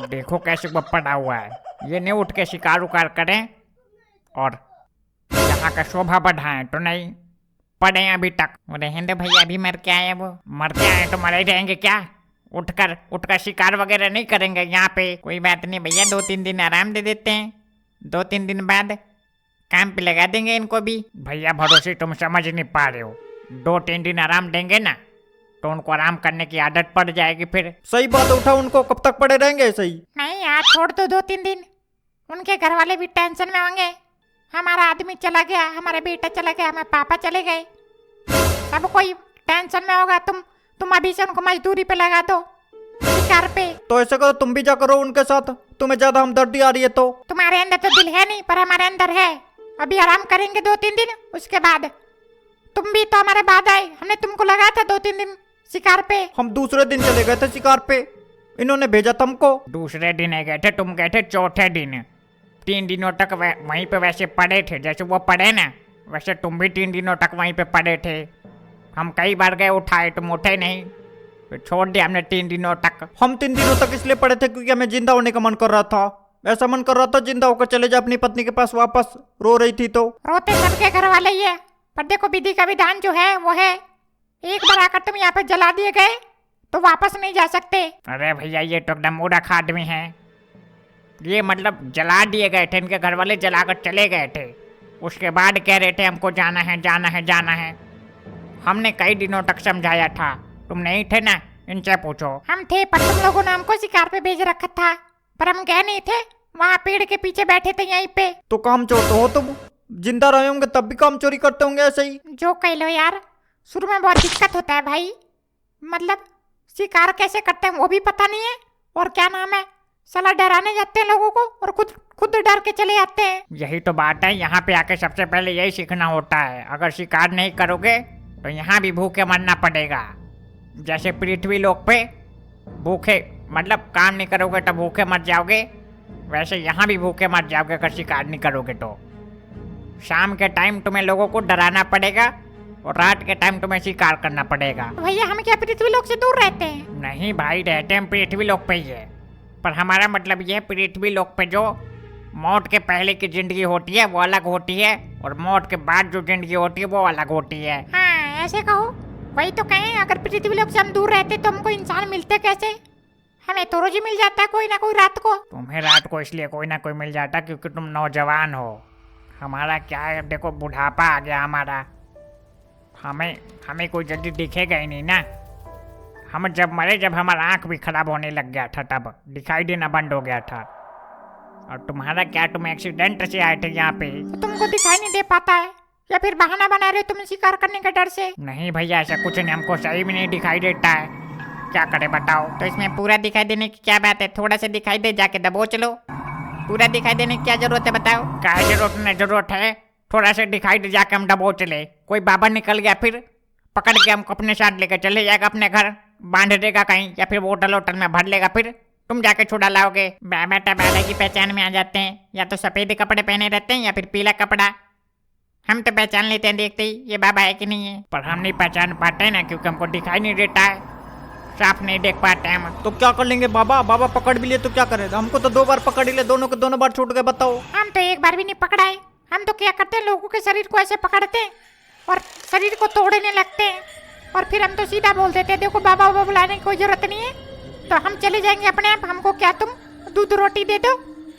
देखो कैसे वो पड़ा हुआ है, ये नहीं उठ के शिकार उकार करें और यहाँ का शोभा बढ़ाएं तो नहीं पड़े हैं अभी तक। रहने दो भैया, अभी मर के आए, वो मर के आए तो मरे ही रहेंगे क्या? उठकर शिकार वगैरह नहीं करेंगे यहाँ पे। कोई बात नहीं भैया, 2-3 दिन आराम दे देते हैं, 2-3 दिन बाद काम पे लगा देंगे इनको भी। भैया भरोसे तुम समझ नहीं पा रहे हो, 2-3 दिन आराम देंगे ना तो उनको आराम करने की आदत पड़ जाएगी फिर। सही बात उठा, उनको कब तक पड़े रहेंगे ऐसे ही? नहीं यार, छोड़ दो 2-3 दिन, उनके घर वाले भी टेंशन में होंगे। हमारा आदमी चला गया, हमारा बेटा चला गया, हमारे पापा चले गए, सब कोई टेंशन में होगा। तुम अभी से उनको मजदूरी पे लगा दो, शिकार पे। तो ऐसा करो, तुम भी जा करो उनके साथ, तुम्हें ज्यादा हमदर्दी आ रही है तो। तुम्हारे अंदर तो दिल है नहीं, पर हमारे अंदर है। अभी आराम करेंगे 2-3 दिन, उसके बाद तुम भी तो हमारे बाद आए, हमने तुमको लगाया था 2-3 दिन शिकार पे। हम दूसरे दिन चले गए थे शिकार पे, इन्होंने भेजा तुमको। दूसरे दिन गए थे, तुम गए थे चौथे दिन। 3 दिनों तक वहीं पे वैसे पड़े थे, जैसे वो पड़े ना वैसे तुम भी 3 दिनों तक वहीं पे पड़े थे। हम कई बार गए, उठाए, तुम उठे नहीं, तो छोड़ दिया हमने 3 दिनों तक। हम 3 दिनों तक इसलिए पड़े थे क्योंकि हमें जिंदा होने का मन कर रहा था। ऐसा मन कर रहा था जिंदा होकर चले जाए अपनी पत्नी के पास वापस, रो रही थी तो। रोते सबके घर वाले ही है, पर देखो विधि का विधान जो है वो है, एक बार आकर तुम यहाँ पे जला दिए गए तो वापस नहीं जा सकते। अरे भैया ये तो एकदम मूर्ख आदमी है, ये मतलब जला दिए गए थे, इनके घर वाले जलाकर चले गए थे, उसके बाद कह रहे थे हमको जाना है जाना है जाना है। हमने कई दिनों तक समझाया था, तुम नहीं थे ना, इनसे पूछो। हम थे, पर तुम लोगों ने हमको शिकार पे भेज रखा था, पर हम गए नहीं थे, वहाँ पेड़ के पीछे बैठे थे यहीं पे। तो काम चोर तो हो तुम, जिंदा रहे होंगे तब भी काम चोरी करते होंगे ऐसे ही। जो कह लो यार, शुरू में बहुत दिक्कत होता है भाई, मतलब शिकार कैसे करते हैं वो भी पता नहीं है, और क्या नाम है, साला डराने जाते हैं लोगों को और खुद डर के चले जाते हैं। यही तो बात है, यहाँ पे आके सबसे पहले यही सीखना होता है। अगर शिकार नहीं करोगे तो यहाँ भी भूखे मरना पड़ेगा। जैसे पृथ्वी लोक पे भूखे मतलब काम नहीं करोगे तो भूखे मर जाओगे, वैसे यहाँ भी भूखे मर जाओगे अगर शिकार नहीं करोगे तो। शाम के टाइम तुम्हें लोगों को डराना पड़ेगा और रात के टाइम तुम्हें शिकार करना पड़ेगा। भैया हम क्या पृथ्वी लोक से दूर रहते हैं? नहीं भाई, रहते हम पृथ्वी लोक पे ही है, पर हमारा मतलब ये है पृथ्वी लोक पे जो मौत के पहले की जिंदगी होती है वो अलग होती है, और मौत के बाद जो जिंदगी होती है वो अलग होती है। हाँ ऐसे कहो, वही तो कहें, अगर पृथ्वी लोक से हम दूर रहते तो हमको इंसान मिलते कैसे? हमें तो रोज ही मिल जाता है कोई ना कोई रात को। तुम्हें रात को इसलिए कोई ना कोई मिल जाता क्योंकि तुम नौजवान हो। हमारा क्या है, देखो बुढ़ापा आ गया हमारा, हमें कोई जल्दी दिखेगा ही नहीं ना। हम जब मरे, जब हमारा आँख भी खराब होने लग गया था, तब दिखाई देना बंद हो गया था। और तुम्हारा क्या, तुम एक्सीडेंट से आए थे यहाँ पे? तो तुमको दिखाई नहीं दे पाता है या फिर बहाना बना रहे हो तुम शिकार करने के डर से? नहीं भैया ऐसा कुछ नहीं, हमको सही में नहीं दिखाई देता है, क्या करे बताओ। तो इसमें पूरा दिखाई देने की क्या बात है? थोड़ा सा दिखाई दे, जाके दबोच लो। पूरा दिखाई देने की क्या जरूरत है बताओ? क्या जरूरत है, थोड़ा सा दिखाई दे, जाके हम दबोच ले। कोई बाबा निकल गया फिर पकड़ के हमको अपने साथ लेकर चले जाएगा, अपने घर बांध देगा कहीं, या फिर होटल में भर लेगा, फिर तुम जाके छुड़ा लाओगे। बाबा टबाला की पहचान में आ जाते हैं, या तो सफेद कपड़े पहने रहते हैं या फिर पीला कपड़ा। हम तो पहचान लेते हैं देखते ही ये बाबा है कि नहीं है। पर हम नहीं पहचान पाते ना, क्योंकि हमको दिखाई नहीं देता है, साफ नहीं देख पाते हम। तो क्या कर लेंगे बाबा पकड़ भी लिए तो क्या करें? हमको तो 2 बार पकड़ लिए, दोनों के दोनों बार छूट गए, बताओ। हम तो एक बार भी नहीं पकड़ाए। हम तो क्या करते हैं, लोगों के शरीर को ऐसे पकड़ते हैं और शरीर को तोड़ने लगते हैं, और फिर हम तो सीधा बोल देते हैं देखो बाबा बुलाने की कोई जरूरत नहीं है, तो हम चले जाएंगे अपने आप। हमको क्या, तुम दूध रोटी दे दो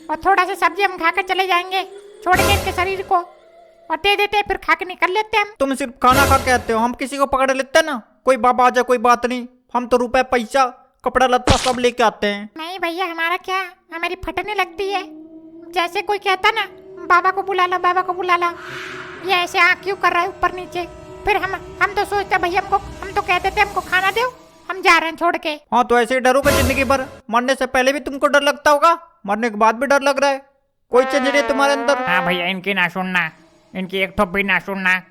और थोड़ा सा सब्जी हम खा कर चले जाएंगे, छोड़ के इनके शरीर को, और दे देते हैं, फिर खा के निकल लेते हैं हम। तुम सिर्फ खाना खा के आते हो, हम किसी को पकड़ लेते हैं ना, कोई बाबा आ जाए कोई बात नहीं, हम तो रुपए पैसा कपड़ा लत्ता सब लेके आते हैं। नहीं भैया, हमारा क्या, हमारी फटने लगती है, जैसे कोई कहता ना बाबा को बुला लो बाबा को बुला लो, ये ऐसे आँख क्यों कर रहा है ऊपर नीचे, फिर हम तो सोचते भैया हम तो कहते थे हमको खाना दो, हम जा रहे हैं छोड़ के। हाँ तो ऐसे ही डरोगे जिंदगी भर? मरने से पहले भी तुमको डर लगता होगा, मरने के बाद भी डर लग रहा है? कोई चेंज नहीं है तुम्हारे अंदर? हाँ भैया, इनकी ना सुनना, इनकी एक ठोप भी ना सुनना,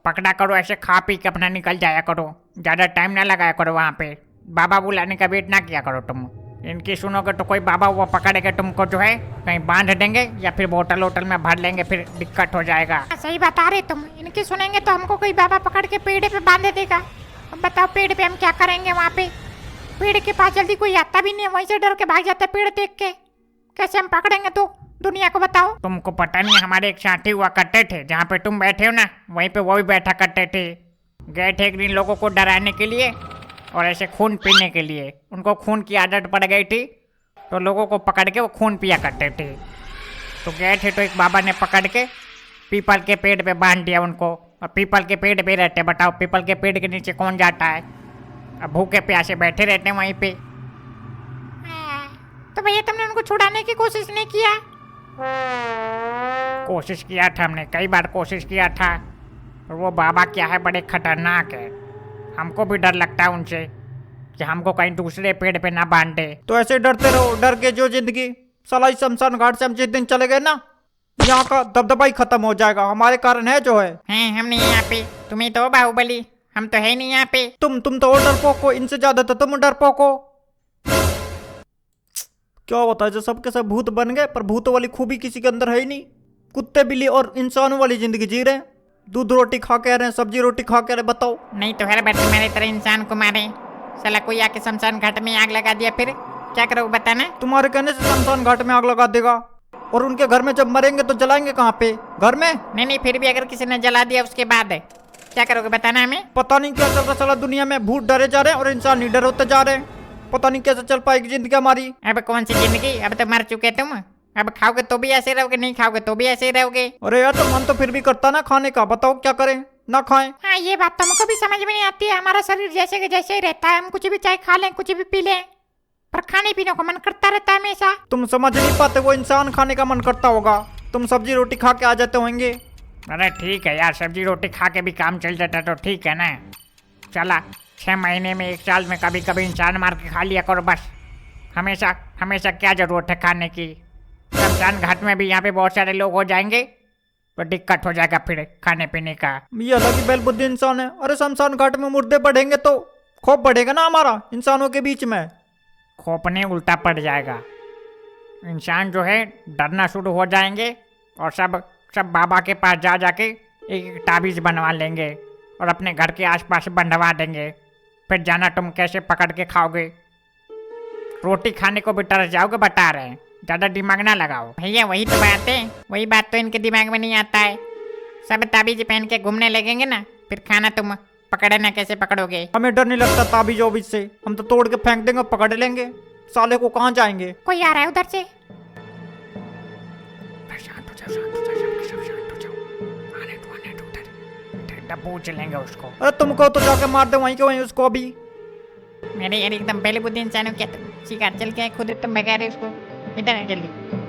पकड़ा करो ऐसे, खा पी के अपना निकल जाया करो, ज्यादा टाइम ना लगाया करो वहाँ पे, बाबा बुलाने का वेट ना किया करो तुम। इनकी सुनोगे तो कोई बाबा वो पकड़ेगा तुमको, जो है कहीं बांध देंगे या फिर होटल में भर लेंगे, फिर दिक्कत हो जाएगा। सही बता रहे तुम, इनकी सुनेंगे तो हमको कोई बाबा पकड़ के पेड़ पे बांध देगा। अब बताओ पेड़ पे हम क्या करेंगे वहाँ पे? पेड़ के पास जल्दी कोई आता भी नहीं है, वहीं से डर के भाग जाता है पेड़ देख के। कैसे हम पकड़ेंगे तो दुनिया को बताओ। तुमको पता नहीं हमारे एक साथी हुआ करते थे, जहाँ पे तुम बैठे हो ना वहीं पे वो भी बैठा करते थे। गए थे एक दिन लोगों को डराने के लिए और ऐसे खून पीने के लिए। उनको खून की आदत पड़ गई थी तो लोगों को पकड़ के वो खून पिया करते थे। तो गए थे तो एक बाबा ने पकड़ के पीपल के पेड़ पे बांध दिया उनको, और पीपल के पेड़ पे रहते। बताओ पीपल के पेड़ के नीचे कौन जाता है? अब भूखे प्यासे बैठे रहते हैं वहीं पे। तो भैया तुमने उनको छुड़ाने की कोशिश नहीं किया? कोशिश किया था हमने, कई बार कोशिश किया था। और वो बाबा क्या है, बड़े खतरनाक है। हमको भी डर लगता है उनसे कि हमको कहीं दूसरे पेड़ पे ना बांध दे। तो ऐसे डरते रहो, डर के जो जिंदगी। साला इस शमशान घाट से हम जिस दिन चले गए ना, यहाँ का दबदबा ही खत्म हो जाएगा। हमारे कारण है जो है। हैं हम नहीं यहाँ पे, तुम्हें तो बाहुबली, हम तो है नहीं यहाँ पे। तुम तो और डरपोक हो, इनसे ज्यादा तो तुम डरपोक हो। क्या होता है जो सबके सब भूत बन गए, पर भूतों वाली खूबी किसी के अंदर है ही नहीं। कुत्ते बिल्ली और इंसानों वाली जिंदगी जी रहे हैं। दूध रोटी खा के रहे हैं, सब्जी रोटी खा के रहे। बताओ नहीं तो हर बार तुम्हारे तरह इंसान को मारे। साला कोई आके शमशान घाट में आग लगा दिया, फिर क्या करोगे बताना? तुम्हारे कहने से शमशान घाट में आग लगा देगा। और उनके घर में जब मरेंगे तो जलाएंगे कहाँ पे? घर में? नहीं फिर भी अगर किसी ने जला दिया उसके बाद क्या करोगे बताना हमें? पता नहीं क्या चल रहा साला दुनिया में। भूत डरे जा रहे हैं और इंसान नहीं डर होते जा रहे हैं। पता नहीं कैसे चल पाएगी जिंदगी हमारी। अब कौन सी जिंदगी, अब तो मर चुके तुम। अब खाओगे तो भी ऐसे रहोगे, नहीं खाओगे तो भी ऐसे ही रहोगे। अरे यार तो मन तो फिर भी करता ना खाने का। बताओ क्या करें, ना खाएं? हाँ ये बात तो हमको भी समझ में नहीं आती है। हमारा शरीर जैसे के जैसे ही रहता है, हम कुछ भी चाहे खा लें, कुछ भी पी लें, पर खाने पीने को मन करता रहता है हमेशा। तुम समझ नहीं पाते, वो इंसान खाने का मन करता होगा। तुम सब्जी रोटी खा के आ जाते होंगे। अरे ठीक है यार, सब्जी रोटी खा के भी काम चल जाता तो ठीक है ना। चला 6 महीने में 1 साल में कभी कभी इंसान मार के खा लिया करो बस। हमेशा हमेशा क्या जरूरत है खाने की? शमशान घाट में भी यहाँ पे बहुत सारे लोग हो जाएंगे तो दिक्कत हो जाएगा फिर खाने पीने का। ये अलग ही बेलबुद्धि इंसान है। अरे शमशान घाट में मुर्दे बढ़ेंगे तो खौफ बढ़ेगा ना हमारा इंसानों के बीच में। खोपने उल्टा पड़ जाएगा। इंसान जो है डरना शुरू हो जाएंगे और सब बाबा के पास जा जाके एक ताबीज़ बनवा लेंगे और अपने घर के आसपास बंधवा देंगे। फिर जाना तुम कैसे पकड़ के खाओगे। रोटी खाने को भी तरस जाओगे बता रहे हैं। ज़्यादा दिमाग ना लगाओ भैया। वही तो बात है, वही बात तो इनके दिमाग में नहीं आता है। सब ताबीज़ पहन के घूमने लगेंगे ना, फिर खाना तुम पकड़ना कैसे पकड़ोगे? हमें डर नहीं लगता ताबीज ओबीज से। हम तो तोड़ के फेंक देंगे, पकड़ लेंगे। साले को कहाँ जाएंगे? कोई आ रहा है उधर से। पूछ लेंगे उसको। अरे तुमको तो जाके मार दे वहीं के वहीं उसको अभी। मेरे यार एकदम पहले बुद्धि इंसान हो क्या तुम? शिकार चल के खुद तुम भगा रहे उसको। इधर आ जल्दी।